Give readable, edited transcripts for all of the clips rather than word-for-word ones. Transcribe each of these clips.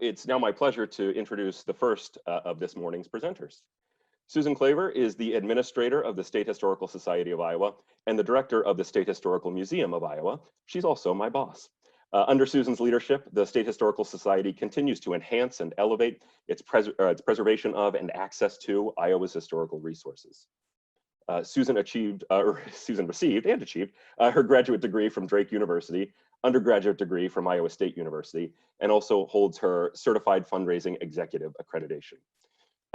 It's now my pleasure to introduce the first of this morning's presenters. Susan Claver is the administrator of the State Historical Society of Iowa and the director of the State Historical Museum of Iowa. She's also my boss. Under Susan's leadership, the State Historical Society continues to enhance and elevate its preservation of and access to Iowa's historical resources. Susan received and achieved her graduate degree from Drake University, undergraduate degree from Iowa State University, and also holds her Certified Fundraising Executive accreditation.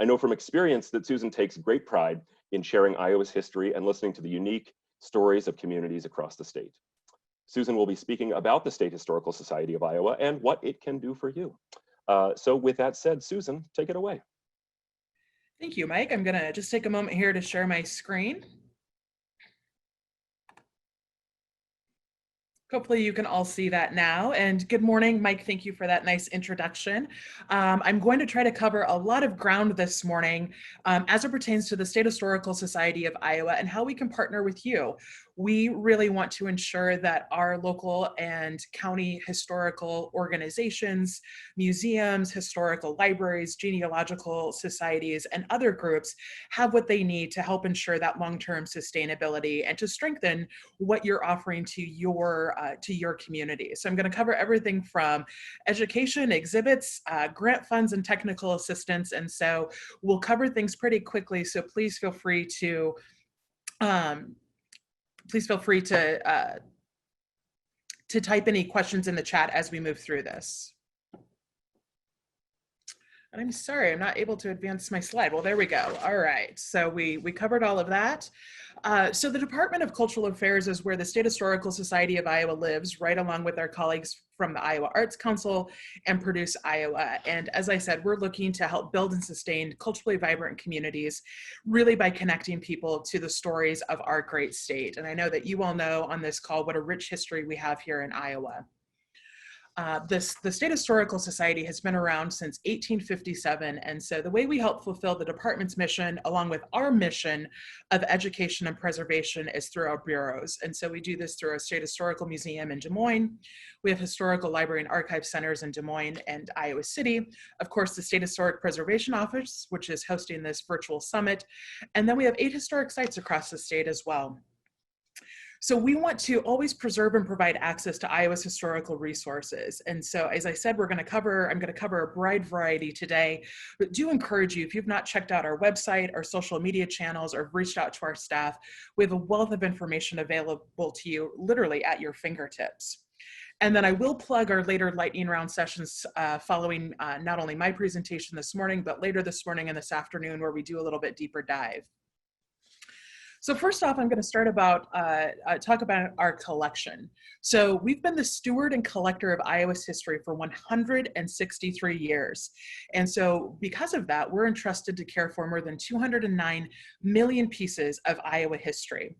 I know from experience that Susan takes great pride in sharing Iowa's history and listening to the unique stories of communities across the state. Susan will be speaking about the State Historical Society of Iowa and what it can do for you. So with that said, Susan, take it away. Thank you, Mike. I'm gonna just take a moment here to share my screen. Hopefully you can all see that now. And good morning, Mike. Thank you for that nice introduction. I'm going to try to cover a lot of ground this morning as it pertains to the State Historical Society of Iowa and how we can partner with you. We really want to ensure that our local and county historical organizations, museums, historical libraries, genealogical societies, and other groups have what they need to help ensure that long-term sustainability and to strengthen what you're offering to your community. So I'm going to cover everything from education, exhibits, grant funds, and technical assistance. And so we'll cover things pretty quickly. So please feel free to type any questions in the chat as we move through this. And I'm sorry, I'm not able to advance my slide. Well, there we go. All right, so we covered all of that. So the Department of Cultural Affairs is where the State Historical Society of Iowa lives, right along with our colleagues from the Iowa Arts Council and Produce Iowa. And as I said, we're looking to help build and sustain culturally vibrant communities, really by connecting people to the stories of our great state. And I know that you all know on this call what a rich history we have here in Iowa. The State Historical Society has been around since 1857, and so the way we help fulfill the department's mission, along with our mission of education and preservation, is through our bureaus. And so we do this through our State Historical Museum in Des Moines. We have historical library and archive centers in Des Moines and Iowa City. Of course, the State Historic Preservation Office, which is hosting this virtual summit. And then we have 8 historic sites across the state as well. So we want to always preserve and provide access to Iowa's historical resources. And so, as I said, I'm going to cover a wide variety today, but do encourage you, if you've not checked out our website, our social media channels, or reached out to our staff, we have a wealth of information available to you literally at your fingertips. And then I will plug our later lightning round sessions following not only my presentation this morning, but later this morning and this afternoon, where we do a little bit deeper dive. So first off, I'm going to start talk about our collection. So we've been the steward and collector of Iowa's history for 163 years. And so because of that, we're entrusted to care for more than 209 million pieces of Iowa history.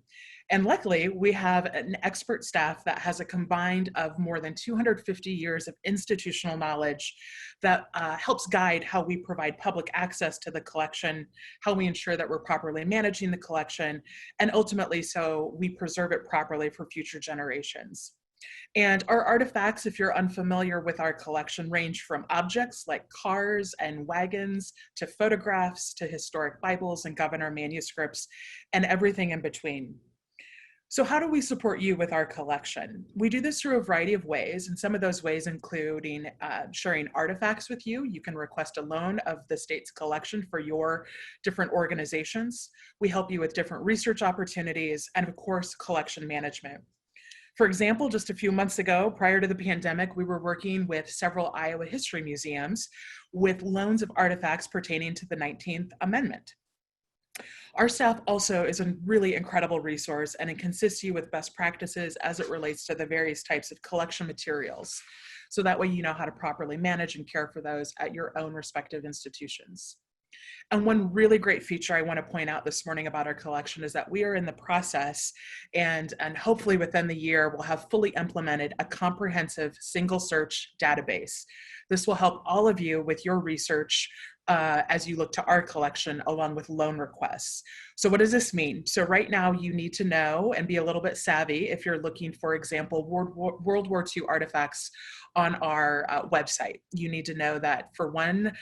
And luckily, we have an expert staff that has a combined of more than 250 years of institutional knowledge that helps guide how we provide public access to the collection, how we ensure that we're properly managing the collection, and ultimately so we preserve it properly for future generations. And our artifacts, if you're unfamiliar with our collection, range from objects like cars and wagons to photographs to historic Bibles and governor manuscripts and everything in between. So how do we support you with our collection? We do this through a variety of ways, and some of those ways including sharing artifacts with you. You can request a loan of the state's collection for your different organizations. We help you with different research opportunities and, of course, collection management. For example, just a few months ago, prior to the pandemic, we were working with several Iowa history museums with loans of artifacts pertaining to the 19th Amendment. Our staff also is a really incredible resource, and it can assist you with best practices as it relates to the various types of collection materials. So that way you know how to properly manage and care for those at your own respective institutions. And one really great feature I want to point out this morning about our collection is that we are in the process, and hopefully within the year, we'll have fully implemented a comprehensive single search database. This will help all of you with your research as you look to our collection along with loan requests. So what does this mean? So right now you need to know and be a little bit savvy if you're looking, for example, World War II artifacts on our website. You need to know that for one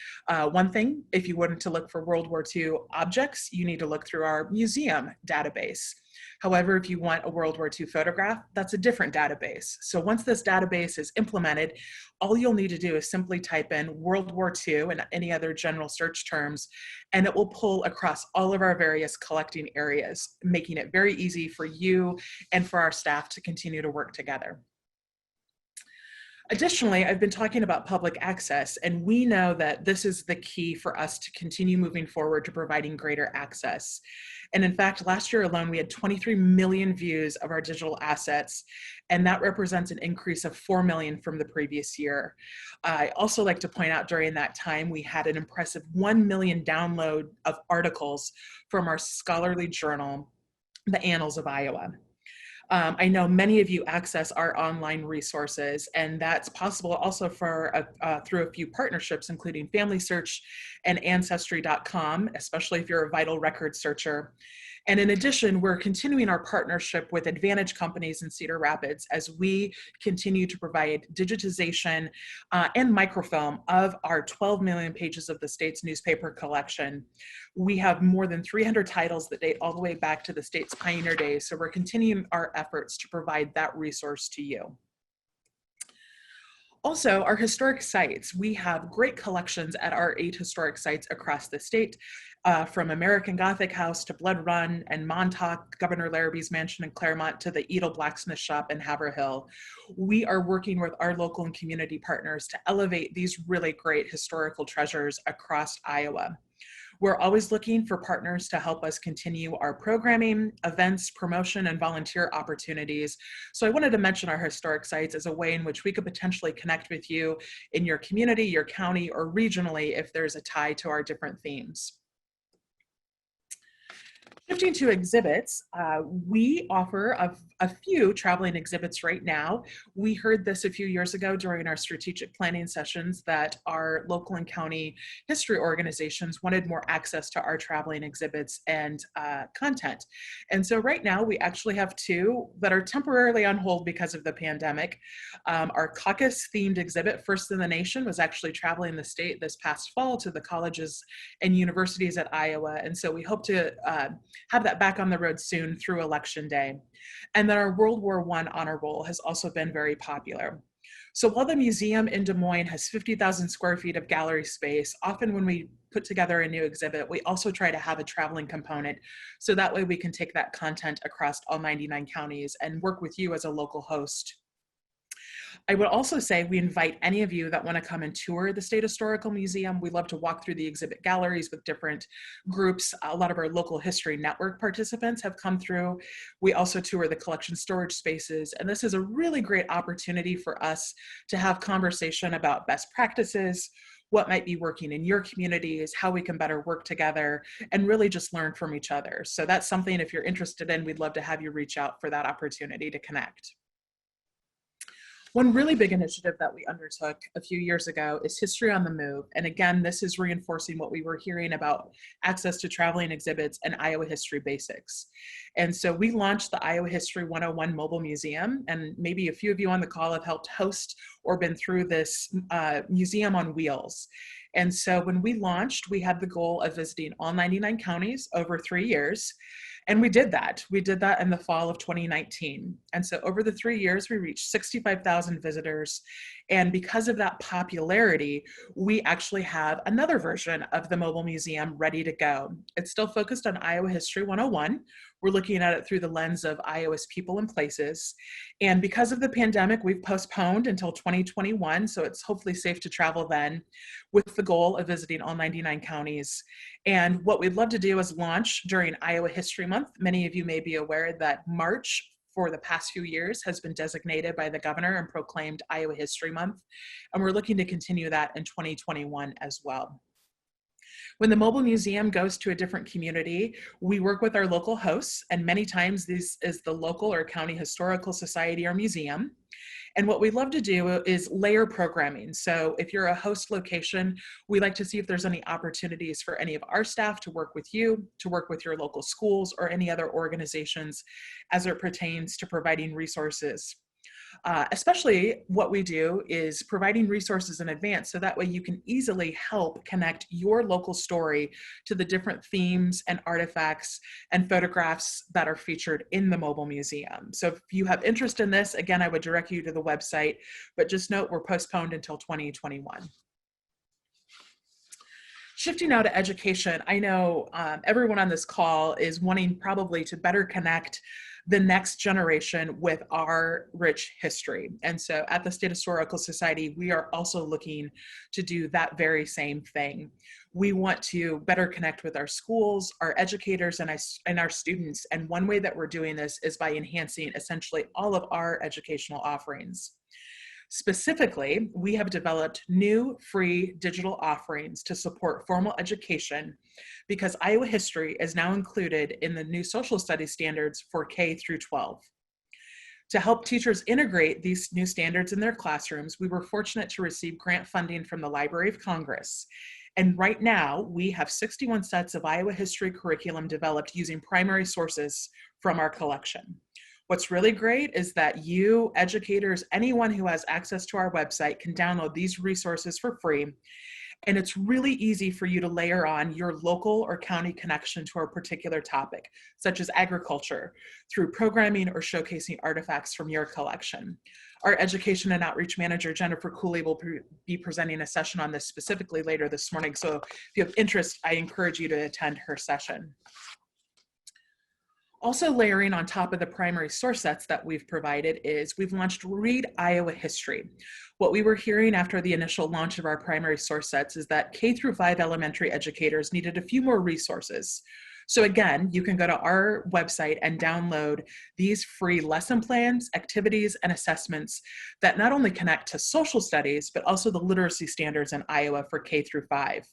thing, if you wanted to look for World War II objects, you need to look through our museum database. However, if you want a World War II photograph, that's a different database. So once this database is implemented, all you'll need to do is simply type in World War II and any other general search terms, and it will pull across all of our various collecting areas, making it very easy for you and for our staff to continue to work together. Additionally, I've been talking about public access, and we know that this is the key for us to continue moving forward to providing greater access. And in fact, last year alone, we had 23 million views of our digital assets, and that represents an increase of 4 million from the previous year. I also like to point out during that time, we had an impressive 1 million download of articles from our scholarly journal, The Annals of Iowa. I know many of you access our online resources, and that's possible also for through a few partnerships, including Family Search and Ancestry.com, especially if you're a vital record searcher. And in addition, we're continuing our partnership with Advantage Companies in Cedar Rapids as we continue to provide digitization and microfilm of our 12 million pages of the state's newspaper collection. We have more than 300 titles that date all the way back to the state's pioneer days, so we're continuing our efforts to provide that resource to you. Also, our historic sites. We have great collections at our 8 historic sites across the state, from American Gothic House to Blood Run and Montauk, Governor Larrabee's Mansion in Claremont, to the Edel Blacksmith Shop in Haverhill. We are working with our local and community partners to elevate these really great historical treasures across Iowa. We're always looking for partners to help us continue our programming, events, promotion, and volunteer opportunities. So I wanted to mention our historic sites as a way in which we could potentially connect with you in your community, your county, or regionally if there's a tie to our different themes. Shifting to exhibits, we offer a few traveling exhibits right now. We heard this a few years ago during our strategic planning sessions that our local and county history organizations wanted more access to our traveling exhibits and content. And so right now we actually have 2 that are temporarily on hold because of the pandemic. Our caucus themed exhibit, First in the Nation, was actually traveling the state this past fall to the colleges and universities at Iowa. And so we hope to have that back on the road soon through Election Day. And then our World War I honor roll has also been very popular. So while the museum in Des Moines has 50,000 square feet of gallery space, often when we put together a new exhibit, we also try to have a traveling component. So that way we can take that content across all 99 counties and work with you as a local host. I would also say we invite any of you that want to come and tour the State Historical Museum. We love to walk through the exhibit galleries with different groups. A lot of our local history network participants have come through. We also tour the collection storage spaces, and this is a really great opportunity for us to have conversation about best practices, what might be working in your communities, how we can better work together, and really just learn from each other. So that's something, if you're interested in, we'd love to have you reach out for that opportunity to connect. One really big initiative that we undertook a few years ago is History on the Move. And again, this is reinforcing what we were hearing about access to traveling exhibits and Iowa history basics. And so we launched the Iowa History 101 Mobile Museum, and maybe a few of you on the call have helped host or been through this museum on wheels. And so when we launched, we had the goal of visiting all 99 counties over 3 years. And we did that. We did that in the fall of 2019. And so over the 3 years, we reached 65,000 visitors. And because of that popularity, we actually have another version of the mobile museum ready to go. It's still focused on Iowa History 101. We're looking at it through the lens of Iowa's people and places. And because of the pandemic, we've postponed until 2021, so it's hopefully safe to travel then, with the goal of visiting all 99 counties. And what we'd love to do is launch during Iowa History Month. Many of you may be aware that March for the past few years has been designated by the governor and proclaimed Iowa History Month. And we're looking to continue that in 2021 as well. When the mobile museum goes to a different community, we work with our local hosts, and many times this is the local or county historical society or museum. And what we love to do is layer programming. So if you're a host location, we like to see if there's any opportunities for any of our staff to work with you, to work with your local schools or any other organizations as it pertains to providing resources. Especially what we do is providing resources in advance so that way you can easily help connect your local story to the different themes and artifacts and photographs that are featured in the mobile museum. So if you have interest in this, again, I would direct you to the website, but just note we're postponed until 2021. Shifting now to education, I know everyone on this call is wanting probably to better connect the next generation with our rich history. And so at the State Historical Society, we are also looking to do that very same thing. We want to better connect with our schools, our educators, and our students. And one way that we're doing this is by enhancing essentially all of our educational offerings. Specifically, we have developed new free digital offerings to support formal education because Iowa history is now included in the new social studies standards for K through 12. To help teachers integrate these new standards in their classrooms, we were fortunate to receive grant funding from the Library of Congress. And right now, we have 61 sets of Iowa history curriculum developed using primary sources from our collection. What's really great is that you, educators, anyone who has access to our website can download these resources for free. And it's really easy for you to layer on your local or county connection to a particular topic, such as agriculture, through programming or showcasing artifacts from your collection. Our Education and Outreach Manager, Jennifer Cooley, will be presenting a session on this specifically later this morning. So if you have interest, I encourage you to attend her session. Also layering on top of the primary source sets that we've provided is we've launched Read Iowa History. What we were hearing after the initial launch of our primary source sets is that K through 5 elementary educators needed a few more resources. So again, you can go to our website and download these free lesson plans, activities, and assessments that not only connect to social studies, but also the literacy standards in Iowa for K through 5.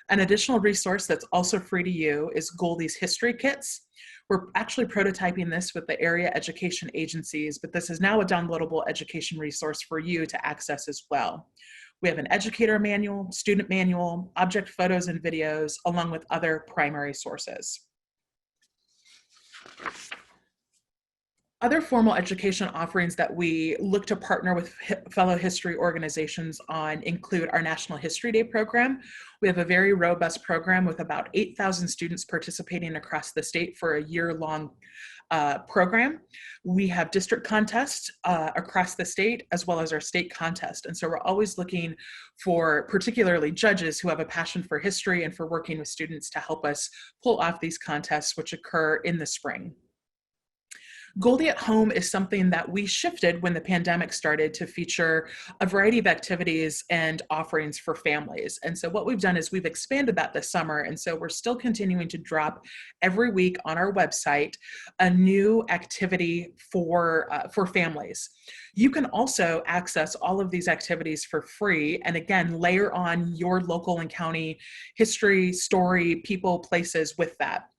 An additional resource that's also free to you is Goldie's History Kits. We're actually prototyping this with the area education agencies, but this is now a downloadable education resource for you to access as well. We have an educator manual, student manual, object photos and videos, along with other primary sources. Other formal education offerings that we look to partner with fellow history organizations on include our National History Day program. We have a very robust program with about 8,000 students participating across the state for a year-long program. We have district contests across the state, as well as our state contest. And so we're always looking for particularly judges who have a passion for history and for working with students to help us pull off these contests, which occur in the spring. Goldie at Home is something that we shifted when the pandemic started to feature a variety of activities and offerings for families. And so what we've done is we've expanded that this summer. And so we're still continuing to drop every week on our website a new activity for families. You can also access all of these activities for free. And again, layer on your local and county history, story, people, places with that.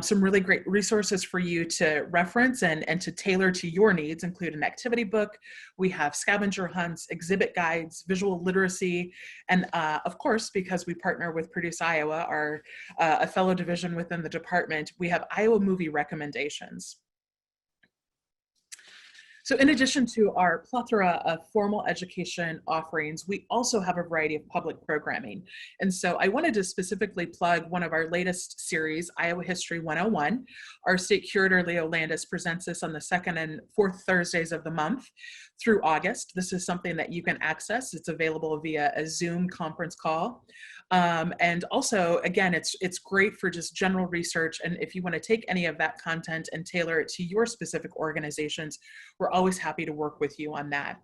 Some really great resources for you to reference and to tailor to your needs include an activity book. We have scavenger hunts, exhibit guides, visual literacy, and of course, because we partner with Produce Iowa, our a fellow division within the department, we have Iowa movie recommendations. So in addition to our plethora of formal education offerings, we also have a variety of public programming. And so I wanted to specifically plug one of our latest series, Iowa History 101. Our state curator, Leo Landis, presents this on the second and fourth Thursdays of the month through August. This is something that you can access. It's available via a Zoom conference call. And also, again, it's great for just general research. And if you want to take any of that content and tailor it to your specific organizations, we're always happy to work with you on that.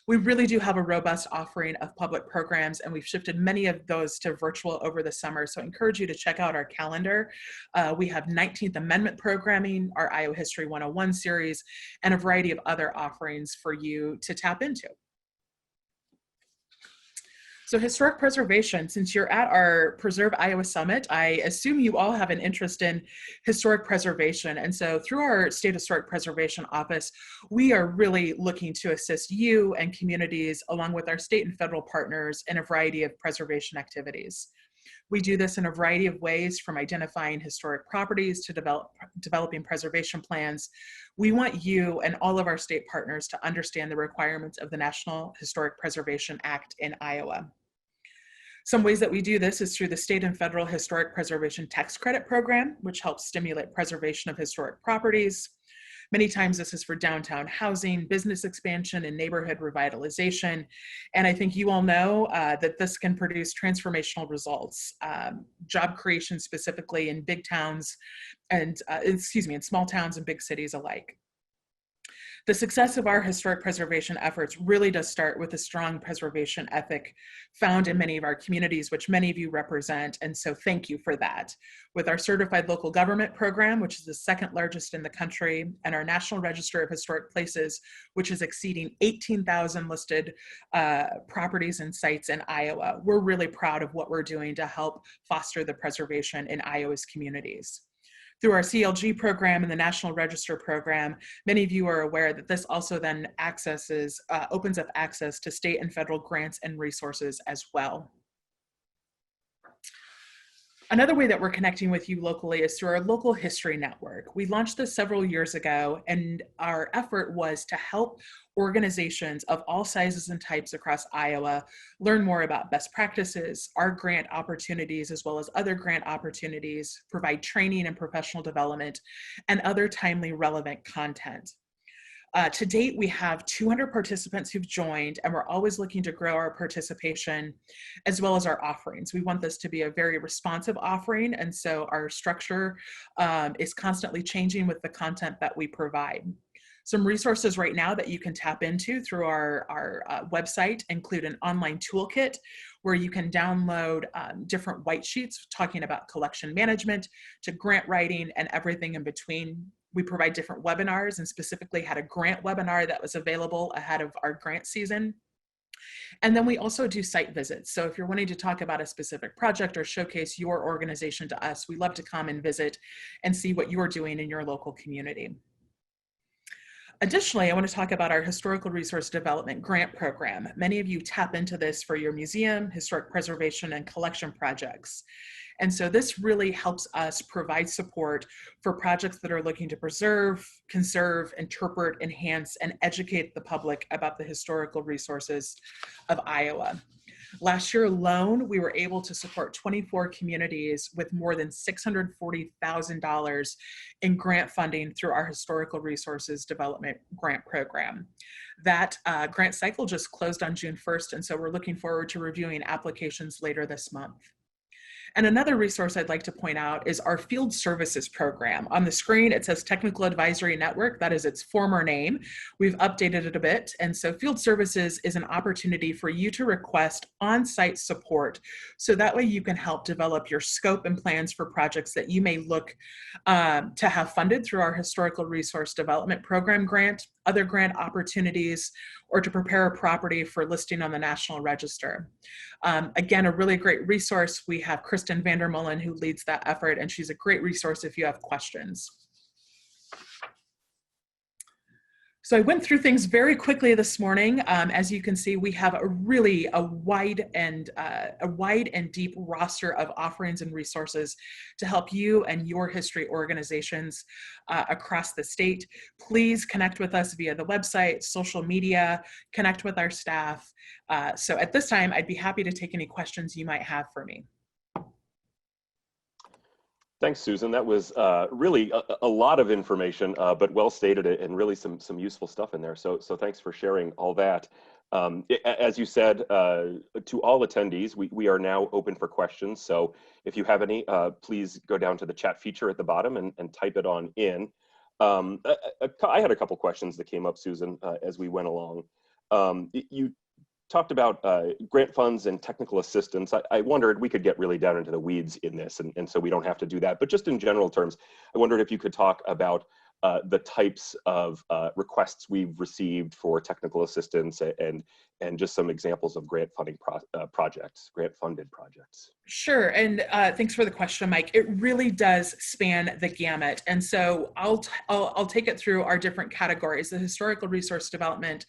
We really do have a robust offering of public programs, and we've shifted many of those to virtual over the summer. So I encourage you to check out our calendar. We have 19th Amendment programming, our Iowa History 101 series, and a variety of other offerings for you to tap into. So historic preservation, since you're at our Preserve Iowa Summit, I assume you all have an interest in historic preservation. And so through our State Historic Preservation Office, we are really looking to assist you and communities along with our state and federal partners in a variety of preservation activities. We do this in a variety of ways, from identifying historic properties to developing preservation plans. We want you and all of our state partners to understand the requirements of the National Historic Preservation Act in Iowa. Some ways that we do this is through the state and federal historic preservation tax credit program, which helps stimulate preservation of historic properties. Many times this is for downtown housing, business expansion, and neighborhood revitalization. And I think you all know that this can produce transformational results, job creation specifically in big towns and, in small towns and big cities alike. The success of our historic preservation efforts really does start with a strong preservation ethic found in many of our communities, which many of you represent, and so thank you for that. With our Certified Local Government program, which is the second largest in the country, and our National Register of Historic Places, which is exceeding 18,000 listed properties and sites in Iowa, we're really proud of what we're doing to help foster the preservation in Iowa's communities. Through our CLG program and the National Register program, many of you are aware that this also then opens up access to state and federal grants and resources as well. Another way that we're connecting with you locally is through our local history network. We launched this several years ago, and our effort was to help organizations of all sizes and types across Iowa learn more about best practices, our grant opportunities, as well as other grant opportunities, provide training and professional development, and other timely relevant content. To date, we have 200 participants who've joined, and we're always looking to grow our participation as well as our offerings. We want this to be a very responsive offering, and so our structure is constantly changing with the content that we provide. Some resources right now that you can tap into through our website include an online toolkit where you can download different white sheets talking about collection management to grant writing and everything in between. We provide different webinars, and specifically had a grant webinar that was available ahead of our grant season. And then we also do site visits. So if you're wanting to talk about a specific project or showcase your organization to us, we love to come and visit and see what you're doing in your local community. Additionally, I want to talk about our Historical Resource Development Grant Program. Many of you tap into this for your museum, historic preservation, and collection projects. And so this really helps us provide support for projects that are looking to preserve, conserve, interpret, enhance, and educate the public about the historical resources of Iowa. Last year alone, we were able to support 24 communities with more than $640,000 in grant funding through our Historical Resources Development Grant Program. That grant cycle just closed on June 1st, and so we're looking forward to reviewing applications later this month. And another resource I'd like to point out is our Field Services program. On the screen, it says Technical Advisory Network. That is its former name. We've updated it a bit. And so Field Services is an opportunity for you to request on-site support. So that way you can help develop your scope and plans for projects that you may look to have funded through our Historical Resource Development Program grant, other grant opportunities, or to prepare a property for listing on the National Register. Again, a really great resource. We have Kristen Vandermullen who leads that effort, and she's a great resource if you have questions. So I went through things very quickly this morning. As you can see, we have a wide and deep roster of offerings and resources to help you and your history organizations across the state. Please connect with us via the website, social media, connect with our staff. So at this time, I'd be happy to take any questions you might have for me. Thanks, Susan. That was really a lot of information, but well stated and really some useful stuff in there. So thanks for sharing all that. As you said, to all attendees, we are now open for questions. So if you have any, please go down to the chat feature at the bottom and type it on in. I had a couple questions that came up, Susan, as we went along. You talked about grant funds and technical assistance. I wondered, we could get really down into the weeds in this, and so we don't have to do that. But just in general terms, I wondered if you could talk about the types of requests we've received for technical assistance and just some examples of grant funding projects, grant funded projects. Sure, and thanks for the question, Mike. It really does span the gamut, and so I'll take it through our different categories. The Historical Resource Development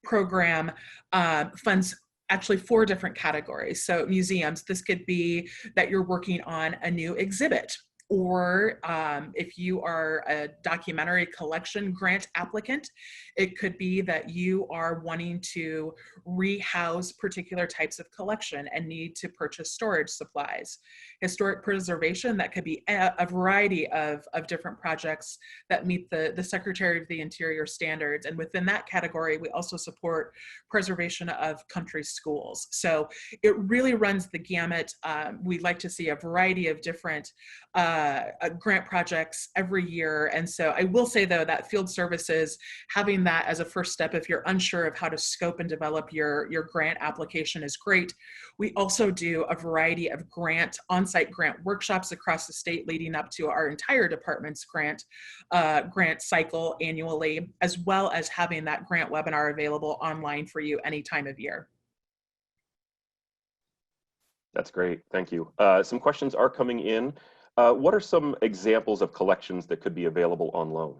Program funds actually 4 different categories. So museums, this could be that you're working on a new exhibit, or if you are a documentary collection grant applicant, it could be that you are wanting to rehouse particular types of collection and need to purchase storage supplies. Historic preservation, that could be a variety of different projects that meet the Secretary of the Interior standards. And within that category, we also support preservation of country schools. So it really runs the gamut. We like to see a variety of different grant projects every year. And so I will say, though, that field services, having that as a first step if you're unsure of how to scope and develop your grant application, is great. We also do a variety of on-site grant workshops across the state leading up to our entire department's grant cycle annually, as well as having that grant webinar available online for you any time of year. That's great, thank you. Some questions are coming in. What are some examples of collections that could be available on loan?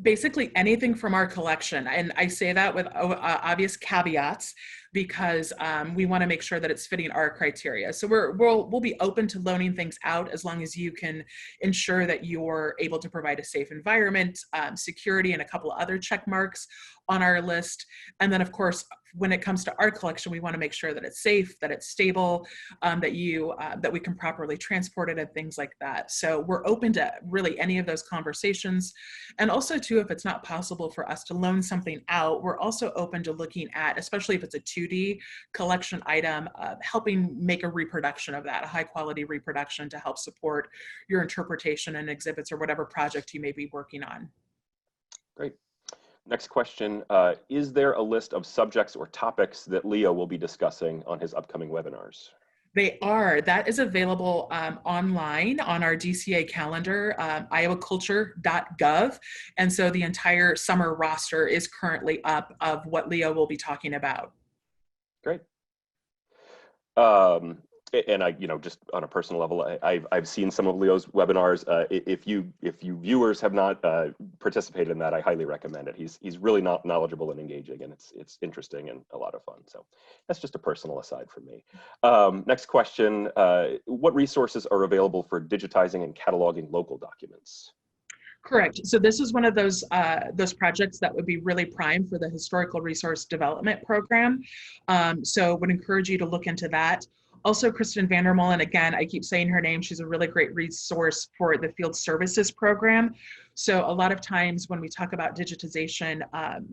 Basically anything from our collection. And I say that with obvious caveats, because we want to make sure that it's fitting our criteria. So we'll be open to loaning things out as long as you can ensure that you're able to provide a safe environment, security, and a couple of other check marks on our list. And then, of course, when it comes to our collection, we want to make sure that it's safe, that it's stable, that we can properly transport it, and things like that. So we're open to really any of those conversations. And also, too, if it's not possible for us to loan something out, we're also open to looking at, especially if it's a 2D collection item, helping make a reproduction of that, a high quality reproduction to help support your interpretation and exhibits or whatever project you may be working on. Great. Next question, is there a list of subjects or topics that Leo will be discussing on his upcoming webinars? They are. That is available online on our DCA calendar, iowaculture.gov. And so the entire summer roster is currently up of what Leo will be talking about. Great. And I, just on a personal level, I've seen some of Leo's webinars. If you viewers have not participated in that, I highly recommend it. He's really not knowledgeable and engaging, and it's interesting and a lot of fun. So that's just a personal aside from me. Next question: what resources are available for digitizing and cataloging local documents? Correct. So this is one of those projects that would be really prime for the Historical Resource Development Program. So would encourage you to look into that. Also, Kristen Vandermolen, again, I keep saying her name, she's a really great resource for the Field Services Program. So a lot of times when we talk about digitization,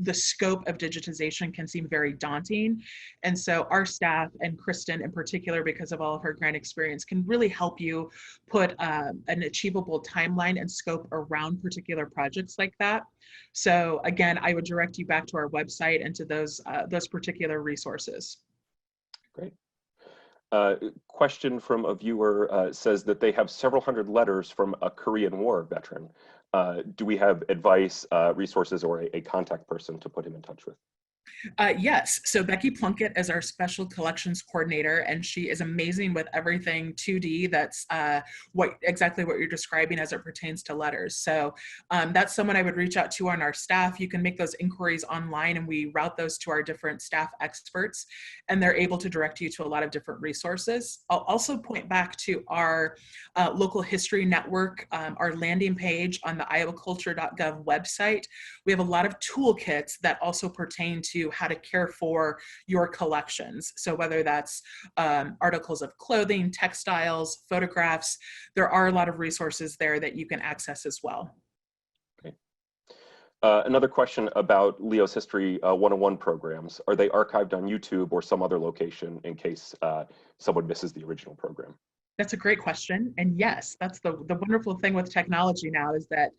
the scope of digitization can seem very daunting. And so our staff, and Kristen in particular, because of all of her grant experience, can really help you put an achievable timeline and scope around particular projects like that. So again, I would direct you back to our website and to those particular resources. Great. Question from a viewer says that they have several hundred letters from a Korean War veteran. Do we have advice, resources, or a contact person to put him in touch with? Yes, so Becky Plunkett is our special collections coordinator, and she is amazing with everything 2D. That's exactly what you're describing as it pertains to letters. So that's someone I would reach out to on our staff. You can make those inquiries online, and we route those to our different staff experts, and they're able to direct you to a lot of different resources. I'll also point back to our local history network, our landing page on the iowaculture.gov website. We have a lot of toolkits that also pertain to how to care for your collections. So whether that's articles of clothing, textiles, photographs, there are a lot of resources there that you can access as well. Okay. Another question about Leo's History 101 programs. Are they archived on YouTube or some other location in case someone misses the original program? That's a great question. And yes, that's the wonderful thing with technology now is that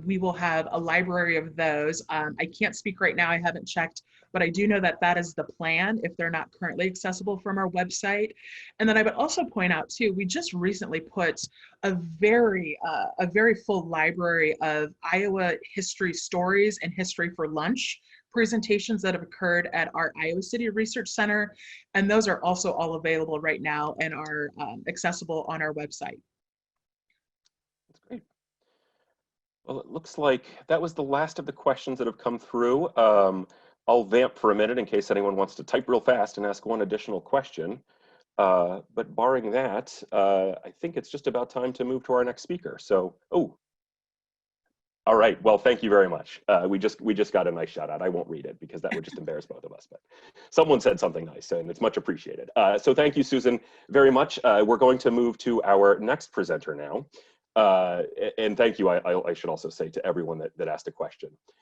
we will have a library of those. I can't speak right now, I haven't checked, but I do know that that is the plan if they're not currently accessible from our website. And then I would also point out too, we just recently put a very full library of Iowa history stories and history for lunch presentations that have occurred at our Iowa City Research Center, and those are also all available right now and are accessible on our website. That's great. Well, it looks like that was the last of the questions that have come through. I'll vamp for a minute in case anyone wants to type real fast and ask one additional question. But barring that, I think it's just about time to move to our next speaker. So, oh, all right. Well, thank you very much. We just got a nice shout out. I won't read it because that would just embarrass both of us. But someone said something nice, and it's much appreciated. So thank you, Susan, very much. We're going to move to our next presenter now. And thank you. I should also say to everyone that asked a question.